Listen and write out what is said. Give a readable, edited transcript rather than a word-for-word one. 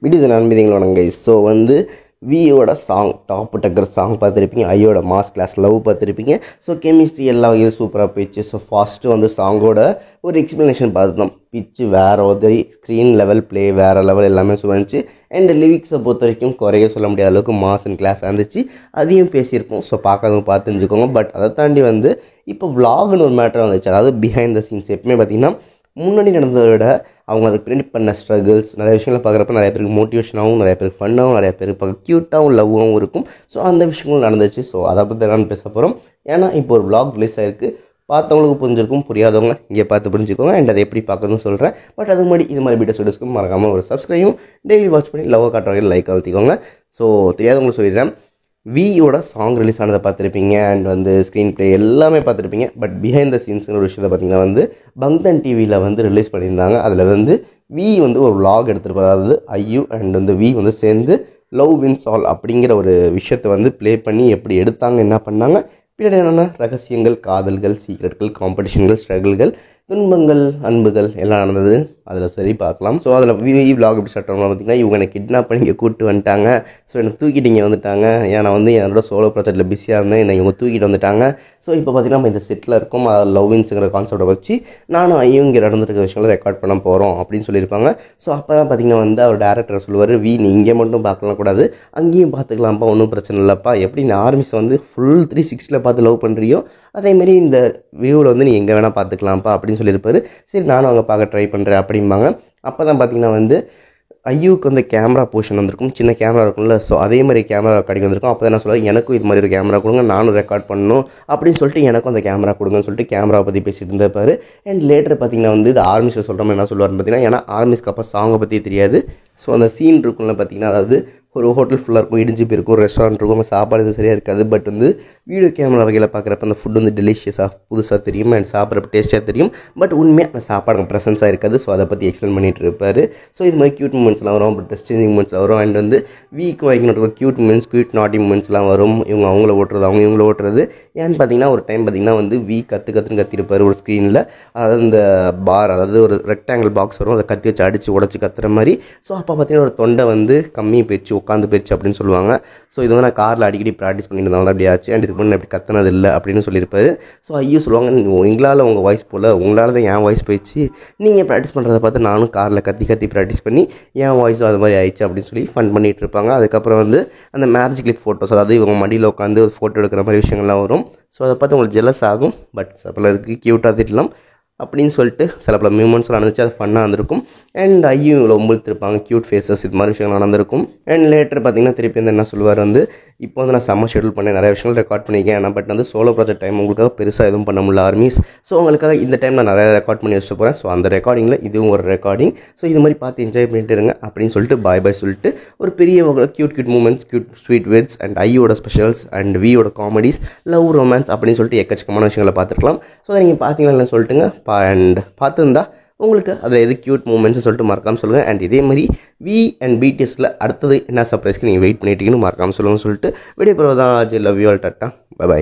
Videos நண்பீங்களோட guys. So வியோட song top tucker song பார்த்துருப்பீங்க, ஐயோட மாஸ் கிளாஸ் லவ் பார்த்துருப்பீங்க. ஸோ கெமிஸ்ட்ரி எல்லா வகையும் சூப்பராக போயிடுச்சு. ஸோ ஃபஸ்ட்டு சாங்கோட ஒரு எக்ஸ்ப்ளனேஷன் பார்த்துட்டோம். பிச்சு வேறு உதறி, ஸ்க்ரீன் லெவல் ப்ளே வேறு லெவல் எல்லாமே வந்துச்சு. அண்ட் லிரிக்ஸை பொறுத்த வரைக்கும் குறைய சொல்ல முடியாத அளவுக்கு மாஸ் அண்ட் கிளாஸ் இருந்துச்சு. அதையும் பேசியிருப்போம். ஸோ பார்க்காதவங்க பார்த்து தெரிஞ்சுக்கோங்க. பட் அதை தாண்டி இப்போ விலாக்னு ஒரு மேட்டர் வந்துச்சு. அதாவது பிஹைண்ட் த சீன்ஸ் எப்பவுமே பார்த்தீங்கன்னா முன்னாடி நடந்ததை விட அவங்க அதுக்கு பிரிண்ட் பண்ண ஸ்ட்ரகிள்ஸ் நிறைய விஷயங்களை பார்க்குறப்ப நிறைய பேருக்கு மோட்டிவேஷனாகவும், நிறைய பேருக்கு ஃபன்னாகவும், நிறைய பேருக்கு பார்க்க க்யூட்டாகவும் லவ்வாகவும் இருக்கும். ஸோ அந்த விஷயங்களும் நடந்துச்சு. ஸோ அதை பற்றி நான் பேச போகிறோம். ஏன்னா இப்போ ஒரு விலாக் ரிலீஸ் ஆகிருக்கு. பார்த்தவங்களுக்கு புரிஞ்சிருக்கும், புரியாதவங்க இங்கே பார்த்து புரிஞ்சுக்கோங்க. அண்ட் அதை எப்படி பார்க்கணும்னு சொல்கிறேன். பட் அது மாதிரி இது மாதிரி வீடியோஸ்க்கு மறக்காமல் ஒரு சப்ஸ்கிரைபும் டெய்லி வாட்ச் பண்ணி லவ் காட்டுறவங்க லைக் அழுத்திக்கோங்க. ஸோ தெரியாதவங்களுக்கு சொல்லிடுறேன். வியோட சாங் ரிலீஸ் ஆனதை பார்த்துருப்பீங்க. அண்ட் ஸ்க்ரீன் ப்ளே எல்லாமே பார்த்துருப்பீங்க. பட் பிஹைண்ட் த சீன்ஸ்ங்கிற ஒரு விஷயத்தை பார்த்தீங்கன்னா பங்தன் டிவியில் ரிலீஸ் பண்ணியிருந்தாங்க. அதில் வி ஒரு விலாக் எடுத்துருப்பாரு. அதாவது ஐயு அண்ட் வி சேர்ந்து லவ் வின்ஸ் ஆல் அப்படிங்கிற ஒரு விஷயத்தை ப்ளே பண்ணி எப்படி எடுத்தாங்க, என்ன பண்ணாங்க, பின்னாடி என்னென்ன ரகசியங்கள், காதல்கள், சீக்ரெட்கள், காம்படிஷன்கள், ஸ்ட்ரகிள்கள், துன்பங்கள், அன்புகள் எல்லாம் நடந்தது. அதில் சரி பார்க்கலாம். ஸோ அதில் விலாக் எப்படி ஸ்டார்ட் பண்ணலாம் பார்த்தீங்கன்னா, இவங்க என்னை கிட்னாப் பண்ணி இங்கே கூப்பிட்டு வந்துட்டாங்க. ஸோ என்னை தூக்கிட்டு இங்கே வந்துட்டாங்க. ஏன்னா நான் என்னோட சோலோ ப்ராஜெக்ட்டில் பிஸியாக இருந்தேன். என்னை இவங்க தூக்கிட்டு வந்துட்டாங்க. ஸோ இப்போ பார்த்தீங்கன்னா நம்ம இந்த செட்டில் இருக்கோம். லவ் வின்ஸுங்கிற கான்செப்டை வச்சு நானும் ஐயும் இங்கே நடந்துருக்க விஷயங்களை ரெக்கார்ட் பண்ண போகிறோம் அப்படின்னு சொல்லியிருப்பாங்க. ஸோ அப்போ தான் பார்த்தீங்கன்னா அவர் டேரக்டர் சொல்லுவார், நீ இங்கே மட்டும் பார்க்கலாம் கூடாது, அங்கேயும் பார்த்துக்கலாம்ப்பா, ஒன்றும் பிரச்சனை இல்லைப்பா. எப்படி நீ ஆர்மிஸ் ஃபுல் 360 பார்த்து லவ் பண்ணுறியோ அதேமாரி இந்த வியூவில் நீ எங்கே வேணால் பார்த்துக்கலாம்ப்பா அப்படின்னு சொல்லியிருப்பாரு. சரி நானும் அங்கே பார்க்க ட்ரை பண்ணுறேன் அப்படிம்பாங்க. அப்போ தான் பார்த்தீங்கன்னா ஐயூக்கு கேமரா போர்ஷன் வந்திருக்கும், சின்ன கேமரா இருக்கும்ல. ஸோ அதே மாதிரி கேமரா கிடைக்க வந்திருக்கும். அப்போ என்ன சொல்லுவாங்க, எனக்கும் இது மாதிரி ஒரு கேமரா கொடுங்க, நானும் ரெக்கார்ட் பண்ணணும் அப்படின்னு சொல்லிட்டு எனக்கும் அந்த கேமரா கொடுங்கன்னு சொல்லிட்டு கேமரா பற்றி பேசிட்டு இருந்திருப்பாரு. அண்ட் லேட்டர் பார்த்தீங்கன்னா இது ஆர்மிஸை சொல்கிற மாதிரி என்ன சொல்லுவார்னு பார்த்தீங்கன்னா, ஏன்னா ஆர்மிஸ்க்கு அப்போ சாங்கை பற்றி தெரியாது. ஸோ அந்த சீன் இருக்கும்ல பார்த்தீங்கன்னா, அதாவது ஒரு ஹோட்டல் ஃபுல்லாக இருக்கும், இடிஞ்சு போயிருக்கும், ரெஸ்டாரண்ட் இருக்கும், அங்கே சாப்பாடு எதுவும் சரியாக இருக்காது. பட் வீடியோ கேமரா வகையில் பார்க்குறப்ப அந்த ஃபுட் டெலிஷியஸாக புதுசாக தெரியும் அண்ட் சாப்பிட்றப்ப டேஸ்ட்டாக தெரியும். பட் உண்மையாக அந்த சாப்பாடு ப்ரெசன்ஸாக இருக்காது. ஸோ அதை பற்றி எக்ஸ்பிளைன் பண்ணிட்டு இருப்பார். ஸோ இது மாதிரி க்யூட் மூமெண்ட்ஸ்லாம் வரும், பட் சேஞ்சிங் மூமெண்ட்ஸ்லாம் வரும். அண்ட் வீக்கு வாங்கிட்டு க்யூட் மூமெண்ட்ஸ், க்யூட் நாட்டி மூமெண்ட்ஸ்லாம் வரும். இவங்க அவங்கள ஓட்டுறது, அவங்க இவங்கள ஓட்டுறது. ஏன்னு பார்த்தீங்கன்னா ஒரு டைம் பார்த்தீங்கன்னா வீ கற்றுன்னு கத்திருப்பார் ஒரு ஸ்க்ரீனில். அதாவது இந்த பார், அதாவது ஒரு ரெக்டாங்கிள் பாக்ஸ் வரும், அதை கத்தி வச்சு அடித்து உடச்சி கத்துற மாதிரி. ஸோ அப்போ பார்த்தீங்கன்னா ஒரு தொண்டை கம்மி போயிடுச்சு, உட்காந்து போயிடுச்சு அப்படின்னு சொல்லுவாங்க. ஸோ இது நான் காரில் அடிக்கடி ப்ராக்டிஸ் பண்ணியிருந்தாலும் அப்படி ஆச்சு. அண்ட் இதுக்கு முன்னே அப்படி கத்துனது இல்லை அப்படின்னு சொல்லியிருப்பாரு. ஸோ ஐயோ சொல்லுவாங்க, எங்களால் உங்கள் வாய்ஸ் போல், உங்களால் தான் என் வாய்ஸ் போயிடுச்சு, நீங்கள் ப்ராக்டிஸ் பண்ணுறதை பார்த்து நானும் காரில் கத்தி ப்ராக்டிஸ் பண்ணி என் வாய்ஸும் அது மாதிரி ஆயிடுச்சு அப்படின்னு சொல்லி ஃபன் பண்ணிகிட்டு இருப்பாங்க. அதுக்கப்புறம் அந்த மேரேஜ் கிளிப் ஃபோட்டோஸ், அதாவது இவங்க மடியில் உட்காந்து ஒரு ஃபோட்டோ எடுக்கிற மாதிரி விஷயங்கள்லாம் வரும். ஸோ அதை பார்த்து உங்களுக்கு ஜெலஸ் ஆகும். பட் சிலருக்கு க்யூட்டாக திட்டலாம் அப்படின்னு சொல்லிட்டு சில பல மூமெண்ட்ஸ்லாம் நடந்துச்சு. அது ஃபன்னாக இருந்திருக்கும். அண்ட் ஐயும் இவ்வளோ உம்புத்திருப்பாங்க, க்யூட் ஃபேஸஸ், இது மாதிரி விஷயங்கள் நடந்திருக்கும். அண்ட் லேட்டர் பார்த்தீங்கன்னா திருப்பி என்ன சொல்லுவார், இப்போ நான் செம்ம ஷெட்யூல் பண்ணேன், நிறைய விஷயங்கள் ரெக்கார்ட் பண்ணியிருக்கேன். ஆனால் பட் சோலோ ப்ராஜெக்ட் டைம் உங்களுக்காக பெருசாக எதுவும் பண்ண முடியல ஆர்மிஸ். ஸோ உங்களுக்காக இந்த டைம் நான் நிறைய ரெக்கார்ட் பண்ணி வச்சுட்டு போகிறேன். ஸோ அந்த ரெக்கார்டிங்கில் இதுவும் ஒரு ரெக்கார்டிங். ஸோ இது மாதிரி பார்த்து என்ஜாய் பண்ணிட்டு இருங்க அப்படின்னு சொல்லிட்டு பாய் சொல்லிட்டு ஒரு பெரிய cute moments, cute sweet words, and ஐயோட ஸ்பெஷல்ஸ் அண்ட் வியோட காமெடிஸ், லவ் ரொமான்ஸ் அப்படின்னு சொல்லிட்டு எக்கச்சக்கமான விஷயங்களை பார்த்துருக்கலாம். ஸோ அதை நீங்கள் பார்த்தீங்களா சொல்லிட்டுங்க. அண்ட் பார்த்துருந்தா உங்களுக்கு அதில் எது க்யூட் மூமெண்ட்ஸ்னு சொல்லிட்டு மறக்காமல் சொல்லுங்கள். அண்ட் இதே மாதிரி வி அண்ட் பிடிஎஸில் அடுத்தது என்ன சர்ப்ரைஸ்க்கு நீங்கள் வெயிட் பண்ணிட்டீங்கன்னு மறக்காமல் சொல்லுங்கன்னு சொல்லிட்டு வீடியோ போகிறதா. Love you all, tata, bye bye.